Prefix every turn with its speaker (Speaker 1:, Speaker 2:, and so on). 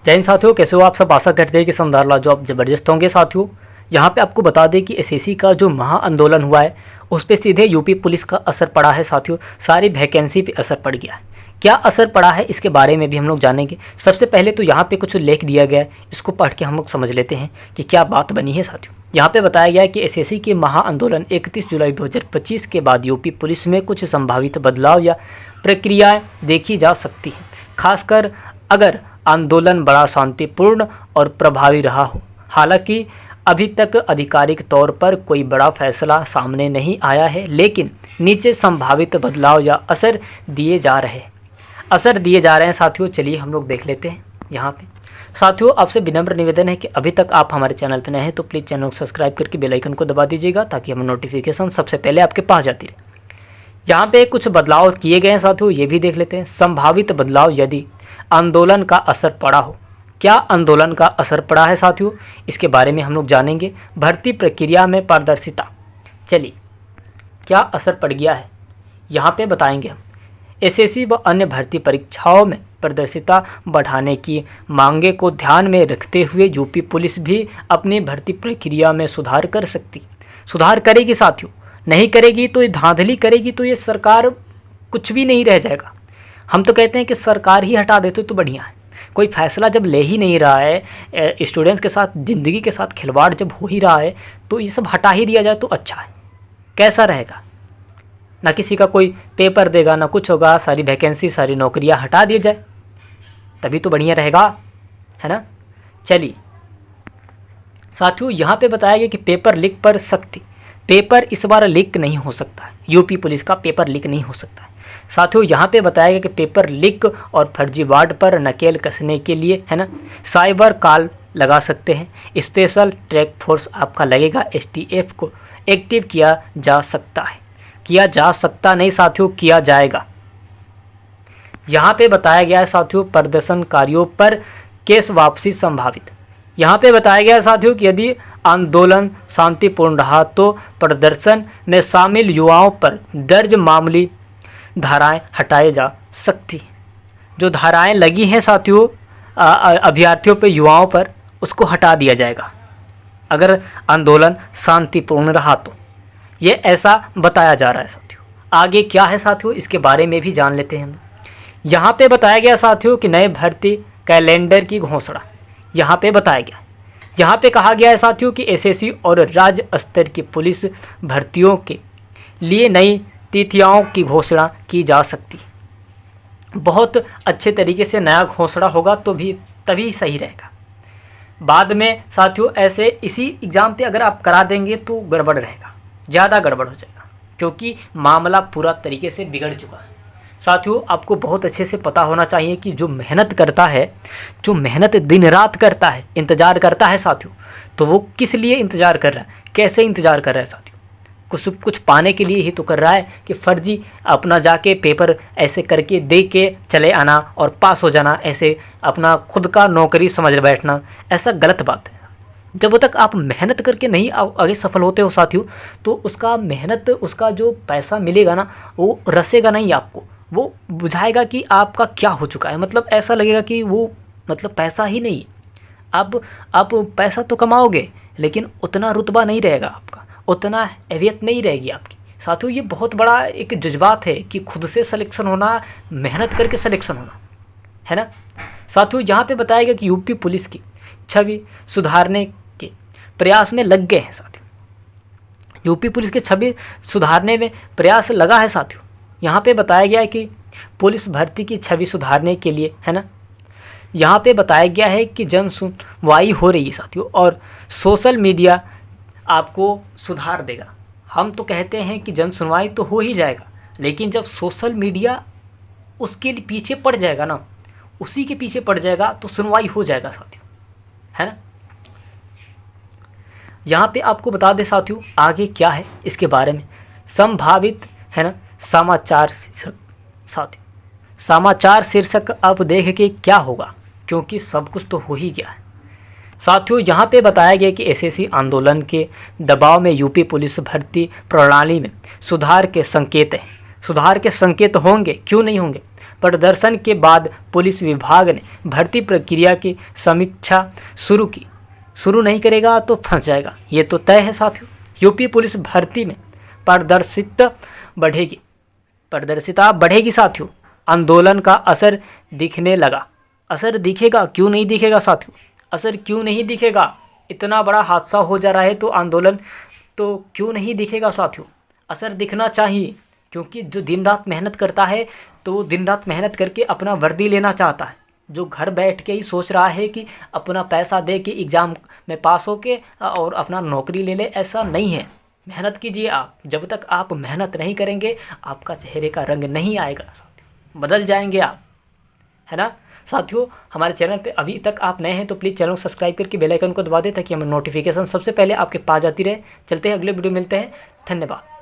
Speaker 1: जय हिंद साथियों, कैसे हो आप सब। आशा करते हैं कि संधारला जॉब ज़बरदस्त होंगे। साथियों यहाँ पे आपको बता दें कि एसएससी का जो महा आंदोलन हुआ है उस पर सीधे यूपी पुलिस का असर पड़ा है। साथियों सारी वैकेंसी पे असर पड़ गया है। क्या असर पड़ा है इसके बारे में भी हम लोग जानेंगे। सबसे पहले तो यहाँ पे कुछ लेख दिया गया है, इसको पढ़ के हम लोग समझ लेते हैं कि क्या बात बनी है। साथियों यहाँ पे बताया गया है कि एसएससी के महा आंदोलन 31 जुलाई 2025 के बाद यूपी पुलिस में कुछ संभावित बदलाव या प्रक्रियाएँ देखी जा सकती हैं, खासकर अगर आंदोलन बड़ा शांतिपूर्ण और प्रभावी रहा हो। हालांकि अभी तक आधिकारिक तौर पर कोई बड़ा फैसला सामने नहीं आया है, लेकिन नीचे संभावित बदलाव या असर दिए जा रहे हैं। साथियों चलिए हम लोग देख लेते हैं। यहाँ पे साथियों आपसे विनम्र निवेदन है कि अभी तक आप हमारे चैनल पर नए हैं तो प्लीज़ चैनल को सब्सक्राइब करके बेल आइकन को दबा दीजिएगा, ताकि हमें नोटिफिकेशन सबसे पहले आपके पास जाती रहे। यहाँ पे कुछ बदलाव किए गए हैं साथियों, ये भी देख लेते हैं। संभावित बदलाव यदि आंदोलन का असर पड़ा हो। क्या आंदोलन का असर पड़ा है साथियों, इसके बारे में हम लोग जानेंगे। भर्ती प्रक्रिया में पारदर्शिता, चलिए क्या असर पड़ गया है यहाँ पे बताएंगे हम। एसएससी व अन्य भर्ती परीक्षाओं में पारदर्शिता बढ़ाने की मांगे को ध्यान में रखते हुए यूपी पुलिस भी अपनी भर्ती प्रक्रिया में सुधार करेगी। साथियों नहीं करेगी तो ये धांधली करेगी तो ये सरकार कुछ भी नहीं रह जाएगा। हम तो कहते हैं कि सरकार ही हटा देते तो बढ़िया है। कोई फैसला जब ले ही नहीं रहा है, स्टूडेंट्स के साथ ज़िंदगी के साथ खिलवाड़ जब हो ही रहा है, तो ये सब हटा ही दिया जाए तो अच्छा है। कैसा रहेगा, ना किसी का कोई पेपर देगा ना कुछ होगा, सारी वैकेंसी सारी नौकरियां हटा दी जाए, तभी तो बढ़िया रहेगा, है ना। चलिए साथियों यहाँ पे बताया गया कि पेपर लीक पर सख्ती। पेपर इस बार लीक नहीं हो सकता है, यूपी पुलिस का पेपर लीक नहीं हो सकता है। साथियों यहाँ पे बताया गया कि पेपर लीक और फर्जीवाड़ पर नकेल कसने के लिए, है ना, साइबर कॉल लगा सकते हैं। स्पेशल ट्रैक फोर्स आपका लगेगा, एसटीएफ को एक्टिव किया जा सकता है। किया जा सकता नहीं साथियों, किया जाएगा। यहाँ पे बताया गया है साथियों प्रदर्शनकारियों पर केस वापसी संभावित। यहाँ पे बताया गया है साथियों कि यदि आंदोलन शांतिपूर्ण रहा तो प्रदर्शन में शामिल युवाओं पर दर्ज मामूली धाराएं हटाई जा सकती। जो धाराएं लगी हैं साथियों अभ्यर्थियों पे, युवाओं पर, उसको हटा दिया जाएगा अगर आंदोलन शांतिपूर्ण रहा तो। ये ऐसा बताया जा रहा है साथियों। आगे क्या है साथियों इसके बारे में भी जान लेते हैं हम। यहाँ पे बताया गया साथियों कि नए भर्ती कैलेंडर की घोषणा यहाँ पे बताया गया। यहाँ पे कहा गया है साथियों कि एसएससी और राज्य स्तर की पुलिस भर्तियों के लिए नई तिथियों की घोषणा की जा सकती। बहुत अच्छे तरीके से नया घोषणा होगा तो भी तभी सही रहेगा। बाद में साथियों ऐसे इसी एग्ज़ाम पे अगर आप करा देंगे तो गड़बड़ रहेगा, ज़्यादा गड़बड़ हो जाएगा, क्योंकि मामला पूरा तरीके से बिगड़ चुका है। साथियों आपको बहुत अच्छे से पता होना चाहिए कि जो मेहनत करता है, जो मेहनत दिन रात करता है, इंतज़ार करता है साथियों, तो वो किस लिए इंतज़ार कर रहा है, कैसे इंतज़ार कर रहा है साथियों। कुछ पाने के लिए ही तो कर रहा है कि फर्जी अपना जाके पेपर ऐसे करके दे के चले आना और पास हो जाना, ऐसे अपना खुद का नौकरी समझ बैठना, ऐसा गलत बात है। जब तक आप मेहनत करके नहीं आगे सफल होते हो साथियों, तो उसका मेहनत, उसका जो पैसा मिलेगा ना, वो रसेगा नहीं आपको, वो बुझाएगा कि आपका क्या हो चुका है। मतलब ऐसा लगेगा कि वो मतलब पैसा ही नहीं। आप पैसा तो कमाओगे लेकिन उतना रुतबा नहीं रहेगा आपका, उतना अहमियत नहीं रहेगी आपकी। साथियों ये बहुत बड़ा एक जज्बात है कि खुद से सिलेक्शन होना, मेहनत करके सिलेक्शन होना, है ना। साथियों यहाँ पे बताया गया कि यूपी पुलिस की छवि सुधारने के प्रयास में लग गए हैं साथियों। यूपी पुलिस की छवि सुधारने में प्रयास लगा है साथियों। यहाँ पे बताया गया है कि पुलिस भर्ती की छवि सुधारने के लिए, है ना, यहाँ पे बताया गया है कि जन सुनवाई हो रही है साथियों, और सोशल मीडिया आपको सुधार देगा। हम तो कहते हैं कि जन सुनवाई तो हो ही जाएगा, लेकिन जब सोशल मीडिया उसके पीछे पड़ जाएगा ना, उसी के पीछे पड़ जाएगा तो सुनवाई हो जाएगा साथियों, है ना। यहाँ पे आपको बता दें साथियों आगे क्या है इसके बारे में। संभावित, है ना, समाचार शीर्षक। साथियों समाचार शीर्षक अब देख के क्या होगा, क्योंकि सब कुछ तो हो ही गया है। साथियों यहाँ पे बताया गया कि एसएससी आंदोलन के दबाव में यूपी पुलिस भर्ती प्रणाली में सुधार के संकेत हैं। सुधार के संकेत होंगे, क्यों नहीं होंगे। प्रदर्शन के बाद पुलिस विभाग ने भर्ती प्रक्रिया की समीक्षा शुरू की। शुरू नहीं करेगा तो फंस जाएगा, ये तो तय है साथियों। यूपी पुलिस भर्ती में पारदर्शिता बढ़ेगी साथियों। आंदोलन का असर दिखने लगा। असर दिखेगा, क्यों नहीं दिखेगा साथियों? असर क्यों नहीं दिखेगा? इतना बड़ा हादसा हो जा रहा है तो आंदोलन तो क्यों नहीं दिखेगा साथियों? असर दिखना चाहिए, क्योंकि जो दिन रात मेहनत करता है तो दिन रात मेहनत करके अपना वर्दी लेना चाहता है। जो घर बैठ के ही सोच रहा है कि अपना पैसा दे के एग्ज़ाम में पास होके और अपना नौकरी ले ले, ऐसा नहीं है। मेहनत कीजिए आप। जब तक आप मेहनत नहीं करेंगे आपका चेहरे का रंग नहीं आएगा साथियों, बदल जाएंगे आप, है ना साथियों। हमारे चैनल पे अभी तक आप नए हैं तो प्लीज़ चैनल को सब्सक्राइब करके बेल आइकन को दबा दें ताकि हमें नोटिफिकेशन सबसे पहले आपके पास जाती रहे। चलते हैं, अगले वीडियो मिलते हैं। धन्यवाद।